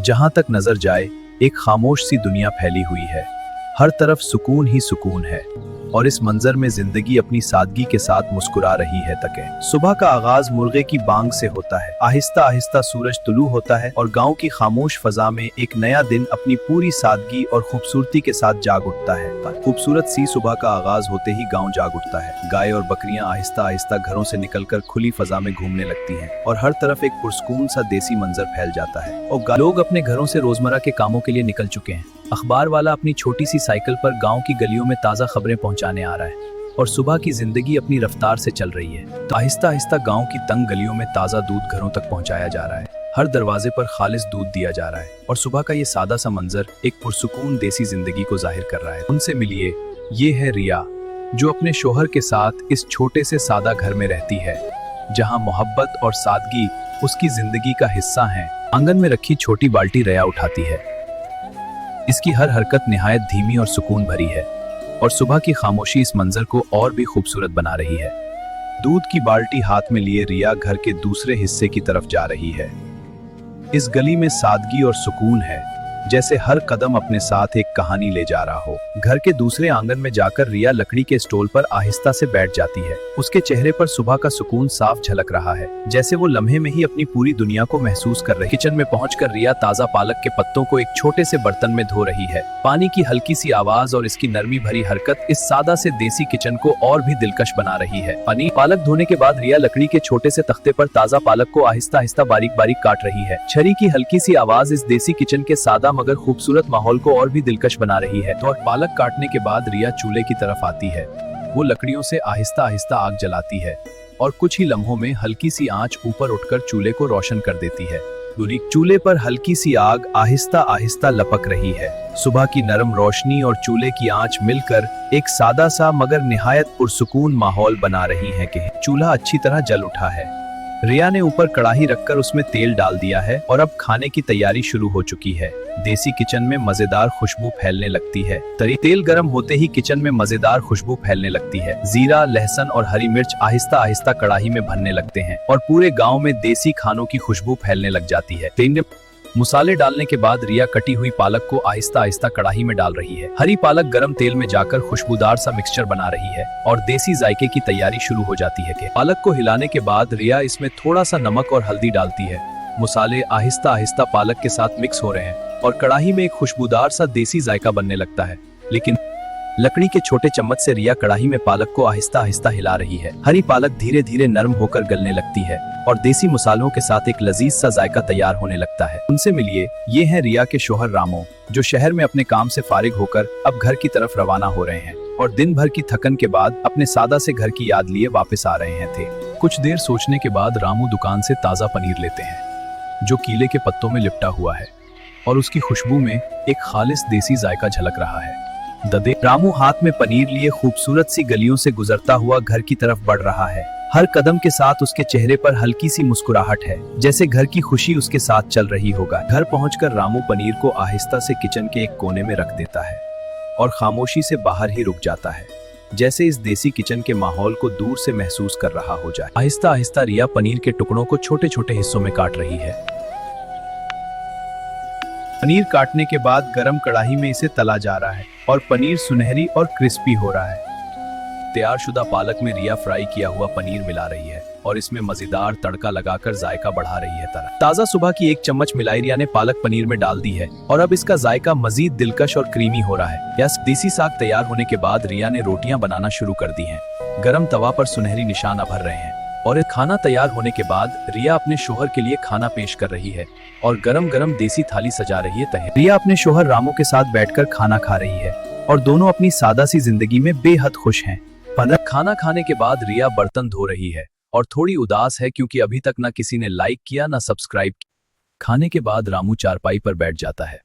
जहां तक नजर जाए एक खामोश सी दुनिया फैली हुई है। हर तरफ सुकून ही सुकून है और इस मंजर में जिंदगी अपनी सादगी के साथ मुस्कुरा रही है तक। सुबह का आगाज मुर्गे की बांग से होता है। आहिस्ता आहिस्ता सूरज तुलू होता है और गांव की खामोश फजा में एक नया दिन अपनी पूरी सादगी और खूबसूरती के साथ जाग उठता है। खूबसूरत सी सुबह का आगाज होते ही गांव जाग उठता है। गाय और बकरियां आहिस्ता आहिस्ता घरों से निकलकर खुली फजा में घूमने लगती हैं और हर तरफ एक पुरसकून सा देसी मंजर फैल जाता है। और लोग अपने घरों से रोजमर्रा के कामों के लिए निकल चुके हैं। अखबार वाला अपनी छोटी सी साइकिल पर गांव की गलियों में ताज़ा खबरें पहुंचाने आ रहा है और सुबह की जिंदगी अपनी रफ्तार से चल रही है। तो आहिस्ता आहिस्ता गांव की तंग गलियों में ताज़ा दूध घरों तक पहुंचाया जा रहा है। हर दरवाजे पर खालिस दूध दिया जा रहा है और सुबह का ये सादा सा मंजर एक पुरसुकून देसी जिंदगी को जाहिर कर रहा है। उनसे मिलिए, ये है रिया, जो अपने शोहर के साथ इस छोटे से सादा घर में रहती है जहाँ मोहब्बत और सादगी उसकी जिंदगी का हिस्सा है। आंगन में रखी छोटी बाल्टी रिया उठाती है। इसकी हर हरकत निहायत धीमी और सुकून भरी है और सुबह की खामोशी इस मंजर को और भी खूबसूरत बना रही है। दूध की बाल्टी हाथ में लिए रिया घर के दूसरे हिस्से की तरफ जा रही है। इस गली में सादगी और सुकून है, जैसे हर कदम अपने साथ एक कहानी ले जा रहा हो। घर के दूसरे आंगन में जाकर रिया लकड़ी के स्टूल पर आहिस्ता से बैठ जाती है। उसके चेहरे पर सुबह का सुकून साफ झलक रहा है, जैसे वो लम्हे में ही अपनी पूरी दुनिया को महसूस कर रही। किचन में पहुंचकर रिया ताजा पालक के पत्तों को एक छोटे से बर्तन में धो रही है। पानी की हल्की सी आवाज और इसकी नरमी भरी हरकत इस सादा से देसी किचन को और भी दिलकश बना रही है। पालक धोने के बाद रिया लकड़ी के छोटे से तख्ते पर ताजा पालक को आहिस्ता आहिस्ता बारीक बारीक काट रही है। छरी की हल्की सी आवाज इस देसी किचन के सादा मगर खूबसूरत माहौल को और भी दिलकश बना रही है। तो पालक काटने के बाद रिया चूल्हे की तरफ आती है। वो लकड़ियों से आहिस्ता आहिस्ता आग जलाती है और कुछ ही लम्हों में हल्की सी आंच ऊपर उठकर चूल्हे को रोशन कर देती है। चूल्हे पर हल्की सी आग आहिस्ता आहिस्ता लपक रही है। सुबह की नरम रोशनी और चूल्हे की आंच मिलकर एक सादा सा मगर निहायत पुरसुकून माहौल बना रही है कि चूल्हा अच्छी तरह जल उठा है। रिया ने ऊपर कढ़ाई रखकर उसमें तेल डाल दिया है और अब खाने की तैयारी शुरू हो चुकी है। देसी किचन में मजेदार खुशबू फैलने लगती है। तेल गर्म होते ही किचन में मजेदार खुशबू फैलने लगती है। जीरा, लहसुन और हरी मिर्च आहिस्ता आहिस्ता कढ़ाई में भरने लगते हैं और पूरे गांव में देसी खानों की खुशबू फैलने लग जाती है। मसाले डालने के बाद रिया कटी हुई पालक को आहिस्ता आहिस्ता कढ़ाई में डाल रही है। हरी पालक गरम तेल में जाकर खुशबूदार सा मिक्सचर बना रही है और देसी जायके की तैयारी शुरू हो जाती है। पालक को हिलाने के बाद रिया इसमें थोड़ा सा नमक और हल्दी डालती है। मसाले आहिस्ता आहिस्ता पालक के साथ मिक्स हो रहे हैं और कढ़ाई में एक खुशबूदार सा देसी जायका बनने लगता है। लेकिन लकड़ी के छोटे चम्मच से रिया कढ़ाई में पालक को आहिस्ता आहिस्ता हिला रही है। हरी पालक धीरे धीरे नरम होकर गलने लगती है और देसी मसालों के साथ एक लजीज सा जायका तैयार होने लगता है। उनसे मिलिए, ये हैं रिया के शोहर रामो, जो शहर में अपने काम से फारिग होकर अब घर की तरफ रवाना हो रहे हैं और दिन भर की थकन के बाद अपने सादा से घर की याद लिए वापस आ रहे हैं थे। कुछ देर सोचने के बाद रामू दुकान से ताजा पनीर लेते हैं जो कीले के पत्तों में लिपटा हुआ है और उसकी खुशबू में एक खालिस देसी जायका झलक रहा है। रामू हाथ में पनीर लिए खूबसूरत सी गलियों से गुजरता हुआ घर की तरफ बढ़ रहा है। हर कदम के साथ उसके चेहरे पर हल्की सी मुस्कुराहट है, जैसे घर की खुशी उसके साथ चल रही होगा। घर पहुंचकर रामू पनीर को आहिस्ता से किचन के एक कोने में रख देता है और खामोशी से बाहर ही रुक जाता है, जैसे इस देसी किचन के माहौल को दूर से महसूस कर रहा हो जाए। आहिस्ता आहिस्ता रिया पनीर के टुकड़ों को छोटे छोटे हिस्सों में काट रही है। पनीर काटने के बाद गरम कढ़ाई में इसे तला जा रहा है और पनीर सुनहरी और क्रिस्पी हो रहा है। तैयारशुदा पालक में रिया फ्राई किया हुआ पनीर मिला रही है और इसमें मजेदार तड़का लगाकर जायका बढ़ा रही है। ताजा सुबह की एक चम्मच मिलाई रिया ने पालक पनीर में डाल दी है और अब इसका जायका मजीद दिलकश और क्रीमी हो रहा है। यस, देसी साग तैयार होने के बाद रिया ने रोटियां बनाना शुरू कर दी हैं। गरम तवा पर सुनहरी निशान भर रहे हैं और खाना तैयार होने के बाद रिया अपने शोहर के लिए खाना पेश कर रही है और गरम गरम देसी थाली सजा रही है। रिया अपने शोहर रामू के साथ बैठकर खाना खा रही है और दोनों अपनी सादा सी जिंदगी में बेहद खुश हैं। खाना खाने के बाद रिया बर्तन धो रही है और थोड़ी उदास है क्योंकि अभी तक ना किसी ने लाइक किया ना सब्सक्राइब किया। खाने के बाद रामू चारपाई पर बैठ जाता है